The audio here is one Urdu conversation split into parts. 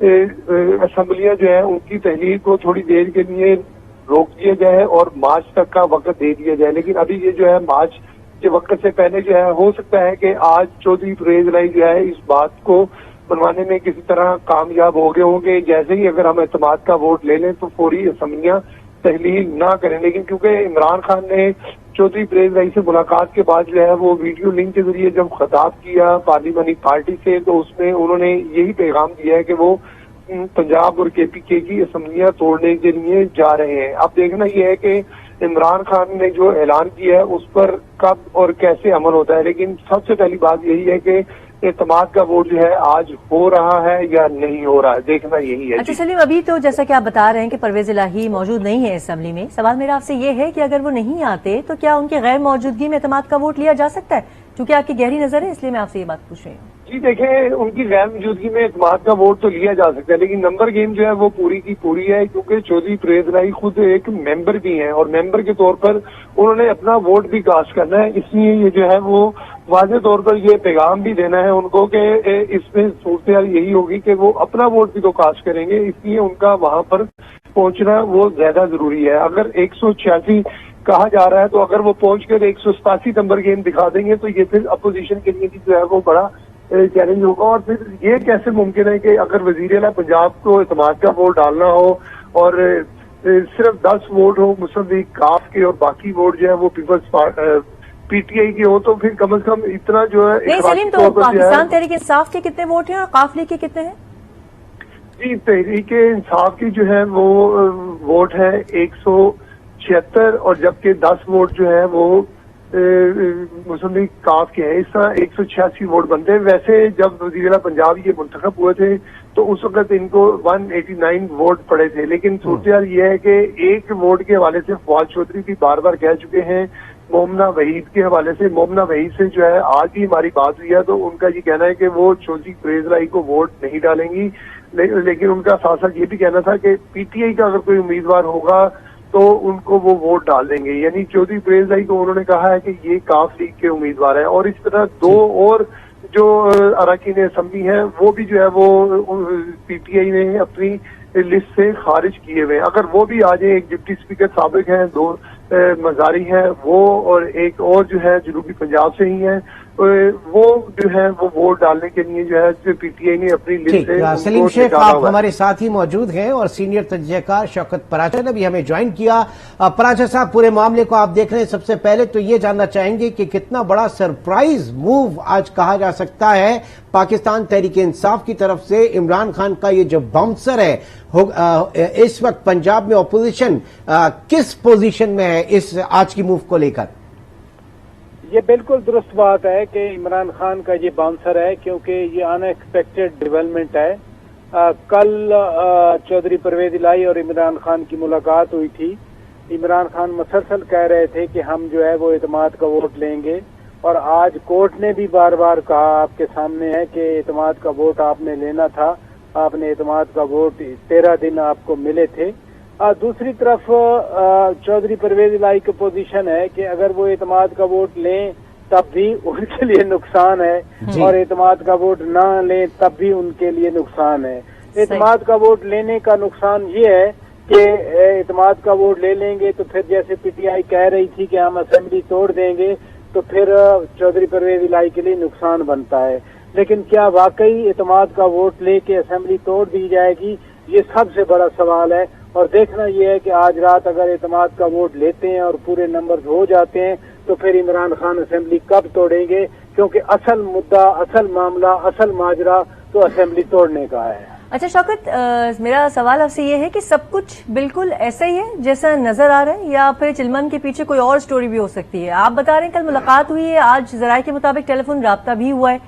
اسمبلیاں جو ہیں ان کی تحلیل کو تھوڑ دیر کے لیے روک دیا جائے اور مارچ تک کا وقت دے دیا جائے. لیکن ابھی یہ جو ہے مارچ کے وقت سے پہلے جو ہے ہو سکتا ہے کہ آج چودھری پرویز الہی جو ہے اس بات کو بنوانے میں کسی طرح کامیاب ہو گئے ہوں گے جیسے ہی اگر ہم اعتماد کا ووٹ لے لیں تو فوری اسمبلیاں تحلیل نہ کریں. لیکن کیونکہ عمران خان نے چودھری پرویز الہی سے ملاقات کے بعد جو ہے وہ ویڈیو لنک کے ذریعے جب خطاب کیا پارلیمانی پارٹی سے تو اس میں انہوں نے یہی پیغام دیا ہے کہ وہ پنجاب اور کے پی کے کی اسمبلیاں توڑنے کے لیے جا رہے ہیں. اب دیکھنا یہ ہے کہ عمران خان نے جو اعلان کیا ہے اس پر کب اور کیسے عمل ہوتا ہے. لیکن سب سے پہلی بات یہی ہے کہ اعتماد کا ووٹ جو ہے آج ہو رہا ہے یا نہیں ہو رہا ہے, دیکھنا یہی ہے. اچھا سلیم, ابھی تو جیسا کہ آپ بتا رہے ہیں کہ پرویز الہی موجود نہیں ہے اسمبلی میں, سوال میرا آپ سے یہ ہے کہ اگر وہ نہیں آتے تو کیا ان کی غیر موجودگی میں اعتماد کا ووٹ لیا جا سکتا ہے؟ چونکہ آپ کی گہری نظر ہے اس لیے میں آپ سے یہ بات پوچھ رہی ہوں. جی دیکھیں, ان کی غیر موجودگی میں اعتماد کا ووٹ تو لیا جا سکتا ہے لیکن نمبر گیم جو ہے وہ پوری کی پوری ہے کیونکہ چودھری پرویز الہی خود ایک ممبر بھی ہیں اور ممبر کے طور پر انہوں نے اپنا ووٹ بھی کاسٹ کرنا ہے. اس لیے یہ جو ہے وہ واضح طور پر یہ پیغام بھی دینا ہے ان کو کہ اس میں صورتحال یہی ہوگی کہ وہ اپنا ووٹ بھی تو کاسٹ کریں گے, اس لیے ان کا وہاں پر پہنچنا وہ زیادہ ضروری ہے. اگر 186 کہا جا رہا ہے تو اگر وہ پہنچ کر 187 نمبر گیم دکھا دیں گے تو یہ پھر اپوزیشن کے لیے بھی جو ہے وہ بڑا چیلنج ہوگا. اور پھر یہ کیسے ممکن ہے کہ اگر وزیر اعلیٰ پنجاب کو اعتماد کا ووٹ ڈالنا ہو اور صرف 10 ووٹ ہو مسلم لیگ کاف کے اور باقی ووٹ جو ہے وہ پیپلز پی ٹی آئی کے ہو تو پھر کم از کم اتنا جو ہے. نہیں سلیم, تو پاکستان تحریک انصاف کے کتنے ووٹ ہیں اور قاف لیگ کے کتنے ہیں؟ جی تحریک انصاف کی جو ہے وہ ووٹ ہے 176 اور جبکہ 10 ووٹ جو ہے وہ مسلم لیگ کاف کے ہیں. اس طرح 186 ووٹ بنتے ہیں. ویسے جب وزیر اعلیٰ پنجاب یہ منتخب ہوئے تھے تو اس وقت ان کو 189 ووٹ پڑے تھے لیکن صورتحال یہ ہے کہ ایک ووٹ کے حوالے سے فواد چودھری بھی بار بار کہہ چکے ہیں مومنہ وحید کے حوالے سے. مومنہ وحید سے جو ہے آج ہی ہماری بات ہوئی ہے تو ان کا یہ کہنا ہے کہ وہ چودھری پرویز الہی کو ووٹ نہیں ڈالیں گی لیکن ان کا ساتھ ساتھ یہ بھی کہنا تھا کہ پی ٹی آئی کا اگر کوئی امیدوار ہوگا تو ان کو وہ ووٹ ڈال دیں گے. یعنی چودھری پرویز الہی کو انہوں نے کہا ہے کہ یہ کاف لیگ کے امیدوار ہیں اور اس طرح 2 اور جو اراکین اسمبلی ہیں وہ بھی جو ہے وہ پی ٹی آئی نے اپنی لسٹ سے خارج کیے ہوئے. اگر وہ بھی آ جائیں, ایک ڈپٹی اسپیکر سابق ہیں, 2 مزاری ہیں وہ اور ایک اور جو ہے جنوبی پنجاب سے ہی ہیں, وہ جو ہے وہ ووٹ ڈالنے کے لیے جو ہے پی ٹی آئی نے اپنی لسٹ سے. سلیم شیخ آپ ہمارے ساتھ ہی موجود ہیں اور سینئر تجزیہ کار شوکت پراچا نے بھی ہمیں جوائن کیا. پراچا صاحب, پورے معاملے کو آپ دیکھ رہے ہیں, سب سے پہلے تو یہ جاننا چاہیں گے کہ کتنا بڑا سرپرائز موو آج کہا جا سکتا ہے پاکستان تحریک انصاف کی طرف سے عمران خان کا یہ جو باؤنسر ہے اس وقت پنجاب میں اپوزیشن کس پوزیشن میں ہے اس آج کی موو کو لے کر؟ یہ بالکل درست بات ہے کہ عمران خان کا یہ باؤنسر ہے کیونکہ یہ ان ایکسپیکٹڈ ڈیولپمنٹ ہے. کل چودھری پرویز الہی اور عمران خان کی ملاقات ہوئی تھی. عمران خان مسلسل کہہ رہے تھے کہ ہم جو ہے وہ اعتماد کا ووٹ لیں گے اور آج کورٹ نے بھی بار بار کہا آپ کے سامنے ہے کہ اعتماد کا ووٹ آپ نے لینا تھا, آپ نے اعتماد کا ووٹ 13 دن آپ کو ملے تھے. دوسری طرف چودھری پرویز الہی کی پوزیشن ہے کہ اگر وہ اعتماد کا ووٹ لیں تب بھی ان کے لیے نقصان ہے اور اعتماد کا ووٹ نہ لیں تب بھی ان کے لیے نقصان ہے. اعتماد کا ووٹ لینے کا نقصان یہ ہے کہ اعتماد کا ووٹ لے لیں گے تو پھر جیسے پی ٹی آئی کہہ رہی تھی کہ ہم اسمبلی توڑ دیں گے تو پھر چودھری پرویز الہی کے لیے نقصان بنتا ہے. لیکن کیا واقعی اعتماد کا ووٹ لے کے اسمبلی توڑ دی جائے گی, یہ سب سے بڑا سوال ہے. اور دیکھنا یہ ہے کہ آج رات اگر اعتماد کا ووٹ لیتے ہیں اور پورے نمبر ہو جاتے ہیں تو پھر عمران خان اسمبلی کب توڑیں گے, کیونکہ اصل مدعا, اصل معاملہ, اصل ماجرا تو اسمبلی توڑنے کا ہے. اچھا شوکت, میرا سوال آپ سے یہ ہے کہ سب کچھ بالکل ایسا ہی ہے جیسا نظر آ رہا ہے یا پھر چلمن کے پیچھے کوئی اور سٹوری بھی ہو سکتی ہے؟ آپ بتا رہے ہیں کل ملاقات ہوئی ہے, آج ذرائع کے مطابق ٹیلی فون رابطہ بھی ہوا ہے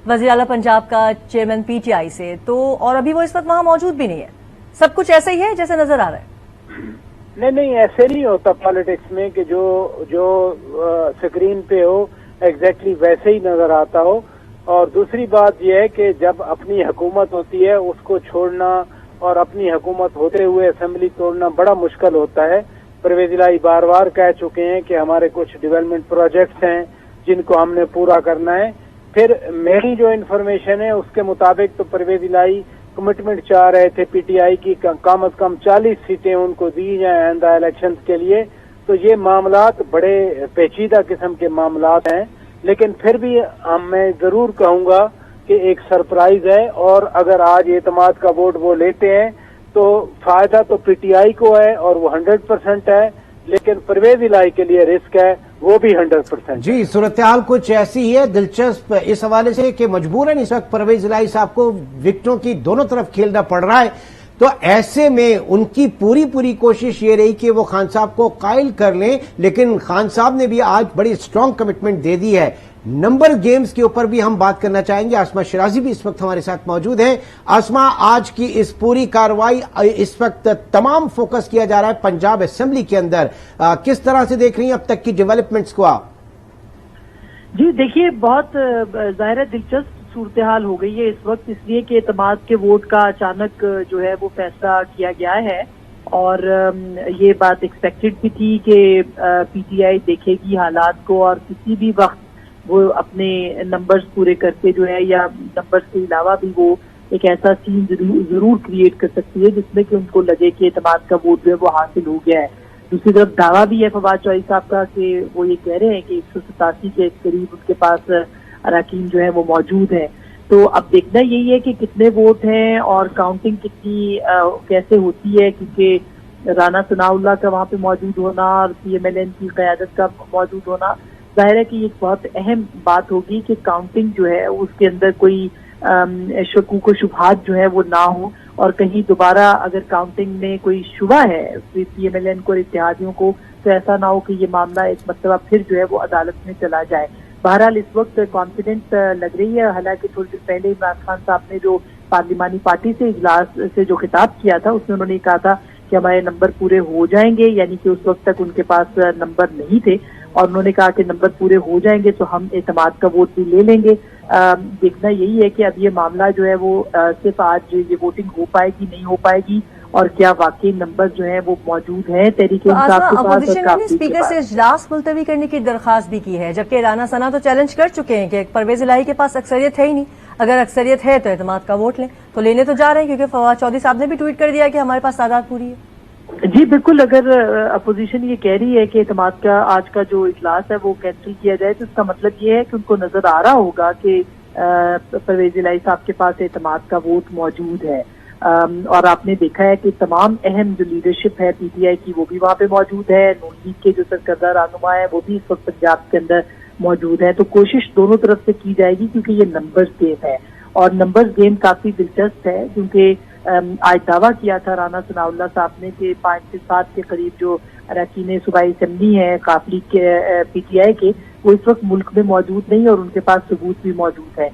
وزیر اعلیٰ پنجاب کا چیئرمین پی ٹی آئی سے, تو اور ابھی وہ اس وقت وہاں موجود بھی نہیں ہے. سب کچھ ایسا ہی ہے جیسا نظر آ رہا ہے؟ نہیں, ایسے نہیں ہوتا پالیٹکس میں کہ جو سکرین پہ ہو ایگزیکٹلی ویسے ہی نظر آتا ہو. اور دوسری بات یہ ہے کہ جب اپنی حکومت ہوتی ہے اس کو چھوڑنا اور اپنی حکومت ہوتے ہوئے اسمبلی توڑنا بڑا مشکل ہوتا ہے. پرویز الہی بار بار کہہ چکے ہیں کہ ہمارے کچھ ڈیولپمنٹ پروجیکٹس ہیں جن کو ہم نے پورا کرنا ہے. پھر میری جو انفارمیشن ہے اس کے مطابق تو پرویز الہی کمٹمنٹ چاہ رہے تھے پی ٹی آئی کی کم از کم 40 سیٹیں ان کو دی جائیں آئندہ الیکشن کے لیے. تو یہ معاملات بڑے پیچیدہ قسم کے معاملات ہیں، لیکن پھر بھی میں ضرور کہوں گا کہ ایک سرپرائز ہے، اور اگر آج اعتماد کا ووٹ وہ لیتے ہیں تو فائدہ تو پی ٹی آئی کو ہے اور وہ 100% ہے، لیکن پرویز الہی کے لیے رسک ہے، وہ بھی 100%. جی، صورتحال کچھ ایسی ہے دلچسپ اس حوالے سے کہ مجبوراً اس وقت پرویز الہی صاحب کو وکٹوں کی دونوں طرف کھیلنا پڑ رہا ہے. تو ایسے میں ان کی پوری کوشش یہ رہی کہ وہ خان صاحب کو قائل کر لیں، لیکن خان صاحب نے بھی آج بڑی سٹرونگ کمٹمنٹ دے دی ہے. نمبر گیمز کے اوپر بھی ہم بات کرنا چاہیں گے. آسما شرازی بھی اس وقت ہمارے ساتھ موجود ہیں. آسما، آج کی اس پوری کارروائی اس وقت تمام فوکس کیا جا رہا ہے پنجاب اسمبلی کے اندر، کس طرح سے دیکھ رہی ہیں اب تک کی ڈیولپمنٹس کو آپ؟ جی دیکھیے، بہت ظاہر دلچسپ صورتحال ہو گئی ہے اس وقت، اس لیے کہ اعتماد کے ووٹ کا اچانک جو ہے وہ فیصلہ کیا گیا ہے، اور یہ بات ایکسپیکٹڈ بھی تھی کہ پی ٹی آئی دیکھے گی حالات کو اور کسی بھی وقت وہ اپنے نمبرز پورے کرتے جو ہے یا نمبرز کے علاوہ بھی وہ ایک ایسا سین ضرور کریٹ کر سکتی ہے جس میں کہ ان کو لگے کہ اعتماد کا ووٹ جو ہے وہ حاصل ہو گیا ہے. دوسری طرف دعویٰ بھی ہے فواد چودھری صاحب کا کہ وہ یہ کہہ رہے ہیں کہ 187 کے قریب ان کے پاس اراکین جو ہے وہ موجود ہیں. تو اب دیکھنا یہی ہے کہ کتنے ووٹ ہیں اور کاؤنٹنگ کتنی کیسے ہوتی ہے، کیونکہ رانا ثناء اللہ کا وہاں پہ موجود ہونا اور پی ایم ایل این کی قیادت کا موجود ہونا ظاہر ہے کہ یہ بہت اہم بات ہوگی کہ کاؤنٹنگ جو ہے اس کے اندر کوئی شکوک و شبہات جو ہے وہ نہ ہو، اور کہیں دوبارہ اگر کاؤنٹنگ میں کوئی شبہ ہے پی ایم ایل این کو اور اتحادیوں کو تو ایسا نہ ہو کہ یہ معاملہ ایک مرتبہ پھر جو ہے وہ عدالت میں چلا جائے. بہرحال اس وقت کانفیڈنٹ لگ رہی ہے، حالانکہ تھوڑی دیر پہلے عمران خان صاحب نے جو پارلیمانی پارٹی سے اجلاس سے جو خطاب کیا تھا اس میں انہوں نے کہا تھا کہ ہمارے نمبر پورے ہو جائیں گے، یعنی کہ اس وقت تک ان کے پاس نمبر نہیں تھے، اور انہوں نے کہا کہ نمبر پورے ہو جائیں گے تو ہم اعتماد کا ووٹ بھی لے لیں گے. دیکھنا یہی ہے کہ اب یہ معاملہ جو ہے وہ صرف آج یہ ووٹنگ ہو پائے گی نہیں ہو پائے گی، اور کیا واقعی نمبر جو ہیں وہ موجود ہیں تحریک انصاف کے پاس. اپوزیشن نے اسپیکر سے اجلاس ملتوی کرنے کی درخواست بھی کی ہے، جبکہ رانا ثنا تو چیلنج کر چکے ہیں کہ پرویز الہی کے پاس اکثریت ہے ہی نہیں، اگر اکثریت ہے تو اعتماد کا ووٹ لیں. تو لینے تو جا رہے ہیں کیونکہ فواد چودھری صاحب نے بھی ٹویٹ کر دیا کہ ہمارے پاس تعداد پوری ہے. جی بالکل، اگر اپوزیشن یہ کہہ رہی ہے کہ اعتماد کا آج کا جو اجلاس ہے وہ کینسل کیا جائے تو اس کا مطلب یہ ہے کہ ان کو نظر آ رہا ہوگا کہ پرویز الہی صاحب کے پاس اعتماد کا ووٹ موجود ہے. اور آپ نے دیکھا ہے کہ تمام اہم جو لیڈرشپ ہے پی ٹی آئی کی وہ بھی وہاں پہ موجود ہے، نون لیگ کے جو سرکردہ رہنما ہے وہ بھی اس وقت پنجاب کے اندر موجود ہے. تو کوشش دونوں طرف سے کی جائے گی کیونکہ یہ نمبرز گیم ہے، اور نمبرز گیم کافی دلچسپ ہے کیونکہ آج دعویٰ کیا تھا رانا ثناء اللہ صاحب نے کہ 5 سے 7 کے قریب جو اراکین صوبائی اسمبلی ہیں قافلی کے پی ٹی آئی کے وہ اس وقت ملک میں موجود نہیں اور ان کے پاس ثبوت بھی موجود ہے.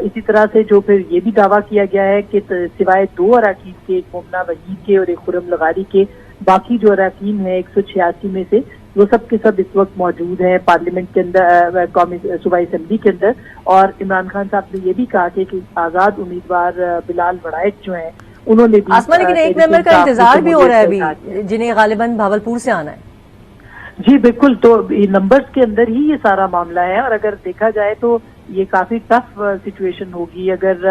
اسی طرح سے جو پھر یہ بھی دعویٰ کیا گیا ہے کہ سوائے 2 اراکین کے، ایک ممنہ وحید کے اور ایک خرم لغاری کے، باقی جو اراکین ہیں 186 میں سے وہ سب کے سب اس وقت موجود ہیں پارلیمنٹ کے اندر، قومی صوبائی اسمبلی کے اندر. اور عمران خان صاحب نے یہ بھی کہا کہ آزاد امیدوار بلال وڑائچ جو ہیں انہوں نے بھی آسما، لیکن ایک ممبر کا انتظار بھی ہو رہا ہے ابھی جنہیں غالباً بھاولپور سے آنا ہے. جی بالکل، تو نمبرز کے اندر ہی یہ سارا معاملہ ہے، اور اگر دیکھا جائے تو یہ کافی ٹف سچویشن ہوگی. اگر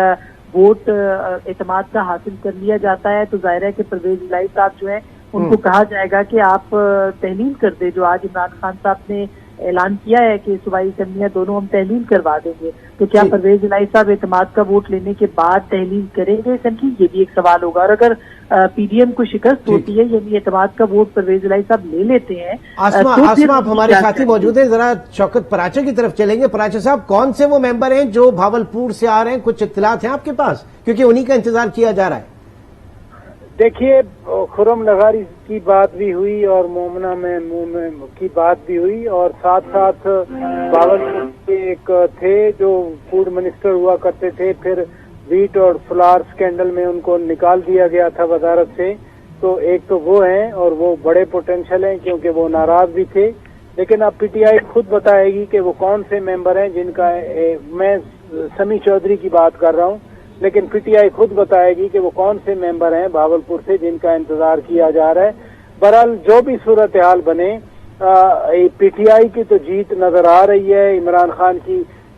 ووٹ اعتماد کا حاصل کر لیا جاتا ہے تو ظاہر ہے کہ پرویز الہی صاحب جو ہیں ان کو کہا جائے گا کہ آپ تحلیل کر دیں، جو آج عمران خان صاحب نے اعلان کیا ہے کہ صوبائی اسمبلیاں دونوں ہم تحلیل کروا دیں گے. تو کیا پرویز الہی صاحب اعتماد کا ووٹ لینے کے بعد تحلیل کریں گے اسمبلی؟ یہ بھی ایک سوال ہوگا. اور اگر پی ڈی ایم کو شکست ہوتی ہے یعنی اعتماد کا ووٹ پرویز الہی صاحب لے لیتے ہیں. آسما آپ ہمارے ساتھی موجود ہیں، ذرا شوکت پراچا کی طرف چلیں گے. پراچا صاحب، کون سے وہ ممبر ہیں جو بھاولپور سے آ رہے ہیں؟ کچھ اطلاعات ہیں آپ کے پاس؟ کیونکہ انہی کا انتظار کیا جا رہا ہے. دیکھیے، خرم لغاری کی بات بھی ہوئی اور مومنہ میں کی بات بھی ہوئی، اور ساتھ ساتھ باولپور کے ایک تھے جو فوڈ منسٹر ہوا کرتے تھے، پھر ویٹ اور فلار سکینڈل میں ان کو نکال دیا گیا تھا وزارت سے. تو ایک تو وہ ہیں اور وہ بڑے پوٹینشیل ہیں کیونکہ وہ ناراض بھی تھے. لیکن اب پی ٹی آئی خود بتائے گی کہ وہ کون سے ممبر ہیں جن کا، میں سمی چودھری کی بات کر رہا ہوں، لیکن پی ٹی آئی خود بتائے گی کہ وہ کون سے ممبر ہیں بھاولپور سے جن کا انتظار کیا جا رہا ہے. بہرحال جو بھی صورتحال بنے، پی ٹی آئی کی تو جیت نظر آ رہی ہے. عمران خان کی